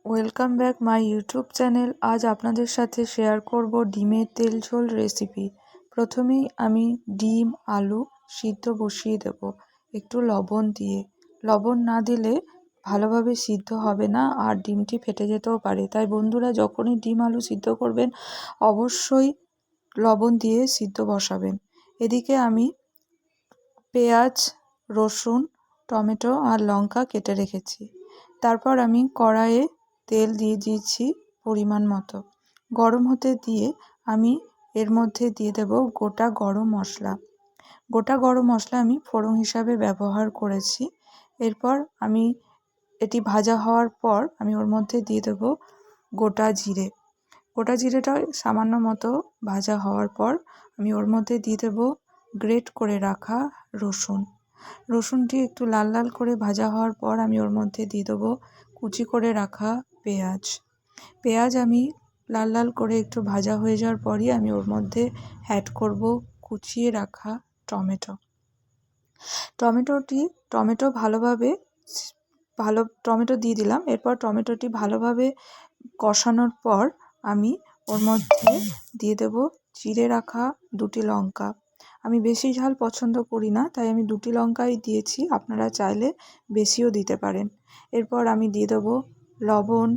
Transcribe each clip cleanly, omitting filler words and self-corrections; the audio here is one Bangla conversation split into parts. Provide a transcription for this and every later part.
Welcome back my YouTube channel. আজ আপনাদের সাথে শেয়ার করব ডিমের তেল ঝোল রেসিপি। প্রথমেই আমি ডিম আলু সিদ্ধ বসিয়ে দেব একটু লবণ দিয়ে। লবণ না দিলে ভালোভাবে সিদ্ধ হবে না আর ডিমটি ফেটে যেতেও পারে। তাই বন্ধুরা যখনই ডিম আলু সিদ্ধ করবেন অবশ্যই লবণ দিয়ে সিদ্ধ বসাবেন। এদিকে আমি পেঁয়াজ, রসুন, টমেটো আর লঙ্কা কেটে রেখেছি। তারপর আমি কড়াইয়ে তেল দিয়ে দিয়েছি পরিমাণ মতো। গরম হতে দিয়ে আমি এর মধ্যে দিয়ে দেব গোটা গরম মশলা। গোটা গরম মশলা আমি ফোড়ন হিসাবে ব্যবহার করেছি। এরপর আমি এটি ভাজা হওয়ার পর আমি ওর মধ্যে দিয়ে দেব গোটা জিরে। গোটা জিরেটা সামান্য মতো ভাজা হওয়ার পর আমি ওর মধ্যে দিয়ে দেব গ্রেট করে রাখা রসুন। রসুনটি একটু লাল লাল করে ভাজা হওয়ার পর আমি ওর মধ্যে দিয়ে দেবো কুচি করে রাখা পেঁয়াজ। পেঁয়াজ আমি লাল লাল করে একটু ভাজা হয়ে যাওয়ার পরই আমি ওর মধ্যে অ্যাড করব কুচিয়ে রাখা টমেটো। টমেটো দিয়ে দিলাম। এরপর টমেটোটি ভালোভাবে কষানোর পর আমি ওর মধ্যে দিয়ে দেব চিড়ে রাখা দুটি লঙ্কা। আমি বেশি ঝাল পছন্দ করি না, তাই আমি দুটি লঙ্কাই দিয়েছি, আপনারা চাইলে বেশিও দিতে পারেন। এরপর আমি দিয়ে দেবো লবণ,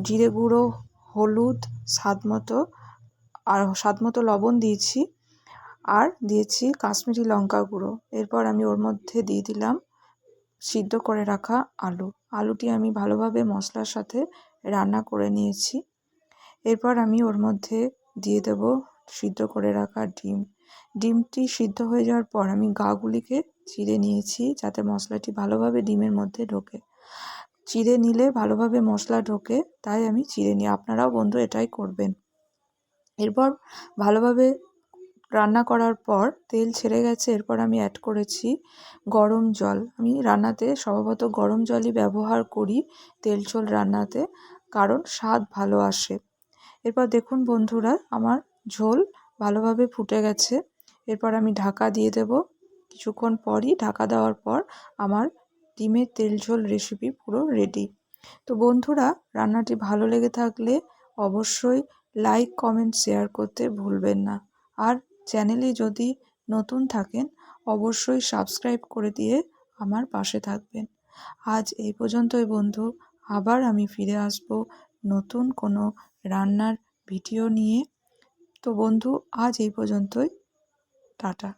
জিরে গুঁড়ো, হলুদ স্বাদ মতো লবণ দিয়েছি আর দিয়েছি কাশ্মীরি লঙ্কা গুঁড়ো। এরপর আমি ওর মধ্যে দিয়ে দিলাম সিদ্ধ করে রাখা আলুটি আমি ভালোভাবে মশলার সাথে রান্না করে নিয়েছি। এরপর আমি ওর মধ্যে দিয়ে দেব সিদ্ধ করে রাখা ডিমটি সিদ্ধ হয়ে যাওয়ার পর আমি গাগুলিকে চিড়ে নিয়েছি যাতে মশলাটি ভালোভাবে ডিমের মধ্যে ঢোকে। চিড়ে নিলে ভালোভাবে মশলা ঢোকে, তাই আমি চিড়ে নিই। আপনারাও বন্ধু এটাই করবেন। এরপর ভালোভাবে রান্না করার পর তেল ছেড়ে গেছে। এরপর আমি অ্যাড করেছি গরম জল। আমি রান্নাতে স্বভাবত গরম জলই ব্যবহার করি তেল ঝোল রান্নাতে, কারণ স্বাদ ভালো আসে। এরপর দেখুন বন্ধুরা আমার ঝোল ভালোভাবে ফুটে গেছে। এরপর আমি ঢাকা দিয়ে দেব। কিছুক্ষণ পরই ঢাকা দেওয়ার পর আমার ডিমের তেল ঝোল রেসিপি পুরো রেডি। তো বন্ধুরা রান্নাটি ভালো লেগে থাকলে অবশ্যই লাইক কমেন্ট শেয়ার করতে ভুলবেন না। আর চ্যানেলে যদি নতুন থাকেন অবশ্যই সাবস্ক্রাইব করে দিয়ে আমার পাশে থাকবেন। আজ এই পর্যন্তই বন্ধু, আবার আমি ফিরে আসব নতুন কোনো রান্নার ভিডিও নিয়ে। তো বন্ধু আজ এই পর্যন্তই, টাটা।